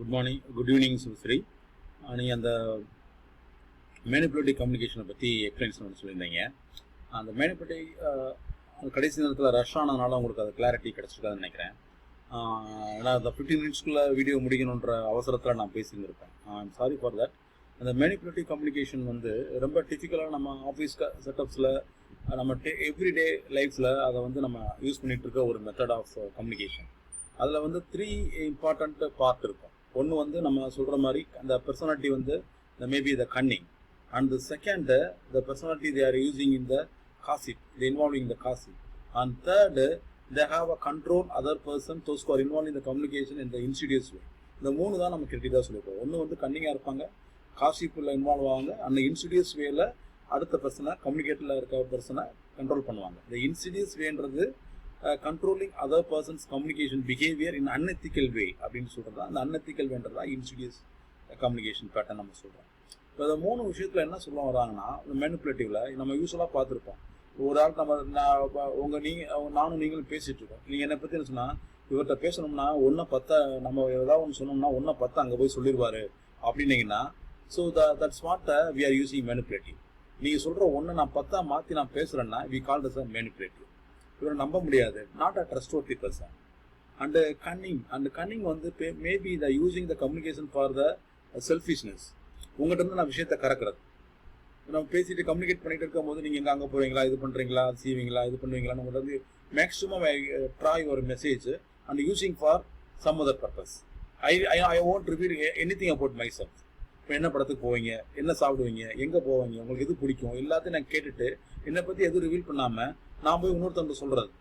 Good morning, good evening, Susri. நீங்கள் அந்த manipulative கம்யூனிகேஷனை பற்றி எக்ஸ்பிளைன்ஸ் பண்ண சொல்லியிருந்தீங்க. அந்த மேனிப்புலேட்டிவ் கடைசி நேரத்தில் ரஷ் ஆனதுனால உங்களுக்கு அது கிளாரிட்டி கிடச்சிருக்காதுன்னு நினைக்கிறேன். ஏன்னா அந்த 15 மினிட்ஸ்க்குள்ளே வீடியோ முடிக்கணுன்ற அவசரத்தில் நான் பேசியிருந்திருப்பேன். I'm sorry for that. அந்த மேனிப்புலேட்டிவ் கம்யூனிகேஷன் வந்து ரொம்ப டிஃபிகலாக நம்ம ஆஃபீஸ் செட்டப்ஸில் நம்ம எவ்ரிடே லைஃப்பில் அதை வந்து நம்ம யூஸ் பண்ணிகிட்டு இருக்க ஒரு மெத்தட் ஆஃப் கம்யூனிகேஷன். அதில் வந்து 3 இம்பார்ட்டண்ட் பார்ட் இருக்கும். ஒன்று வந்து நம்ம சொல்கிற மாதிரி அந்த பர்சனாலிட்டி வந்து maybe the cunning, and the second the personality they are using in the gossip, they involving the gossip, and third they have a control other person those are involve in the communication in the insidious way. இந்த 3 தான் நம்ம கிரிட்டிக்காக சொல்லியிருக்கோம். ஒன்று வந்து கன்னிங்காக இருப்பாங்க, காசிப்பில் involve ஆவாங்க, அந்த Insidious வேல அடுத்த பர்சனை கம்யூனிகேட்டில் இருக்க பர்சனை கண்ட்ரோல் பண்ணுவாங்க. இந்த இன்சிடியஸ் வேன்றது controlling other persons communication behaviour in unethical way அப்படின்னு சொல்கிறது தான். அந்த அன்எத்திக்கல் வேன்றது தான் இன்சிடியஸ் கம்யூனிகேஷன் பேட்டர்ன் நம்ம சொல்கிறோம். இப்போ இந்த 3 விஷயத்தில் என்ன சொல்ல வராங்கன்னா, இந்த மேனிப்புலேட்டிவில் நம்ம யூஸ்வலாக பார்த்துருப்போம். ஒரு ஆள் நானும் நீங்களும் பேசிகிட்டு இருக்கோம். நீங்கள் என்னை பற்றி என்ன சொன்னால், இவர்கிட்ட பேசணும்னா 1-10 நம்ம ஏதாவது ஒன்று சொன்னோம்னா 1-10 அங்கே போய் சொல்லிடுவார் அப்படின்னீங்கன்னா, so that's what we are using manipulative. நீங்கள் சொல்கிற 1 நான் 10 மாற்றி நான் பேசுகிறேன்னா we call this a manipulative. இவரை நம்ப முடியாது, not a trustworthy person. And cunning வந்து maybe the using the communication for the selfishness. உங்கள்கிட்ட இருந்து நான் விஷயத்தை கறக்கிறது. நம்ம பேசிட்டு கம்யூனிகேட் பண்ணிட்டு இருக்கும் போது நீங்கள் எங்கே அங்கே போகிறீங்களா, இது பண்ணுறீங்களா, செய்வீங்களா, இது பண்ணுவீங்களான்னு உங்கள்கிட்ட வந்து மேக்ஸிமம் ட்ரை ஒரு message and using for some other purpose. I want reveal anything about myself. இப்போ என்ன படத்துக்கு போவீங்க, என்ன சாப்பிடுவீங்க, எங்கே போவீங்க, உங்களுக்கு எது பிடிக்கும், எல்லாத்தையும் நான் கேட்டுட்டு என்னை பற்றி எதுவும் ரிவீல் பண்ணாமல் நான் போய் இன்னொருத்தவங்க சொல்கிறது.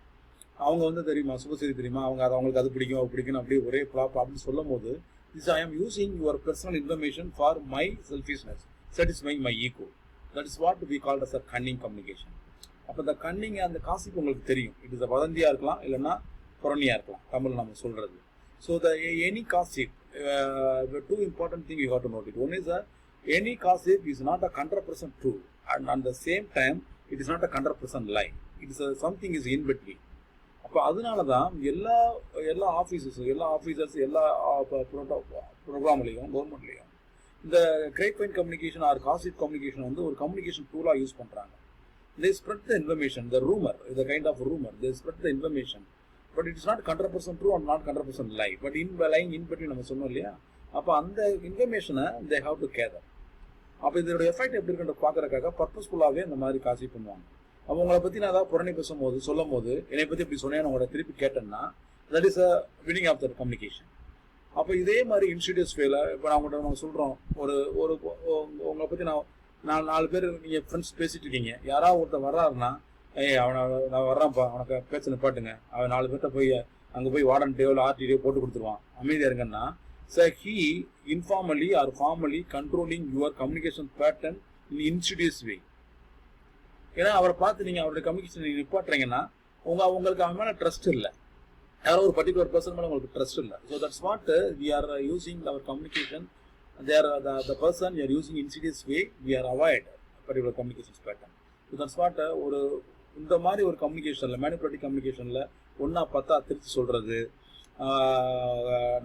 அவங்க வந்து தெரியுமா, சுபசரி தெரியுமா, அவங்களுக்கு அது பிடிக்கும், அது பிடிக்கும், அப்படியே ஒரே ப்ளாப் அப்படின்னு சொல்லும் போது this I am using your personal information for my selfishness, satisfying my ego. That is what we called as a cunning communication. அப்போ இந்த கன்னிங் அந்த காசிப்பு உங்களுக்கு தெரியும். இட் இஸ் அ வதந்தியாக இருக்கலாம், இல்லைன்னா புரணியாக இருக்கலாம், தமிழ் நம்ம சொல்கிறது. So the any gossip, two important things you have to note it. One is that any gossip is not a 100% true, and at the same time it is not a 100% lie. It is something is in between. அப்போ அதனால தான் எல்லா officers எல்லா ப்ரோக்ராம்லேயும் கவர்மெண்ட்லேயும் இந்த great fine communication or gossip communication வந்து ஒரு கம்யூனிகேஷன் டூலாக யூஸ் பண்ணுறாங்க. They spread the information, the rumour, the kind of rumour, they spread the information. But it is not 100% true and not 100% lie. But lying in between நம்ம சொன்னோம் இல்லையா. அப்போ அந்த இன்ஃபர்மேஷனை தே ஹாவ் டு கேதர். அப்போ இதோட effect எப்படி இருக்குன்ற பார்க்கறதுக்காக பர்பஸ்ஃபுல்லாகவே இந்த மாதிரி காசி பண்ணுவாங்க. அப்போ உங்களை பற்றி நான் ஏதாவது புறணி பேசும்போது சொல்லும் போது என்னை பற்றி இப்படி சொன்னேன் உங்களோட திருப்பி கேட்டேன்னா that is a winning of that communication. அப்போ இதே மாதிரி இன்ஸ்டிடியூஸ் வேலை இப்போ நம்ம சொல்கிறோம், ஒரு உங்களை பற்றி நான் 4 பேர் நீங்கள் ஃப்ரெண்ட்ஸ் பேசிகிட்டு இருக்கீங்க, யாராவது ஒருத்தர் வர்றாருன்னா, நான் வர்றேன்ப்பா, உனக்கு பேச்ச நிப்பாட்டுங்க, அவன் 4 பேர்கிட்ட போய் அங்கே போய் வார்டன்ட்டேயோ இல்லை ஆர்டிடியோ போட்டு கொடுத்துருவான், அமைதியாக இருங்கன்னா, so he informally or formally controlling your communication pattern in insidious way. ஏன்னா அவரை பார்த்து நீங்கள் அவருடைய கம்யூனிகேஷன் நீங்கள் நிப்பாட்டுறீங்கன்னா உங்களுக்கு அவன் மேலே ட்ரஸ்ட் இல்லை, யாரோ ஒரு பர்டிகுலர் பர்சன் மேலே உங்களுக்கு ட்ரஸ்ட் இல்லை. So that's what we are using our communication. There the person you are using insidious way, we are avoid particular communication pattern. So that's what ஒரு இந்த மாதிரி ஒரு கம்யூனிகேஷனில் மேனிப்புலேட்டிவ் கம்யூனிகேஷனில் 1-10 திருச்சி சொல்கிறது,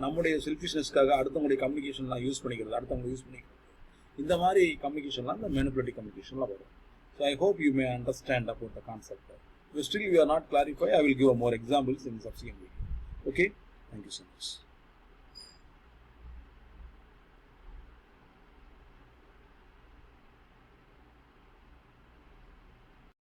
நம்முடைய செல்ஃபிஷ்னஸ்க்காக அடுத்தவங்களுடைய கம்யூனிகேஷன்லாம் யூஸ் பண்ணிக்கிறது, இந்த மாதிரி கம்யூனிகேஷன்லாம் இந்த மேனிப்புலேட்டிவ் கம்யூனிகேஷன்லாம் வரும். So I hope you may understand about the concept. If still we are not clarified, I will give more examples in subsequent video. Okay, thank you so much.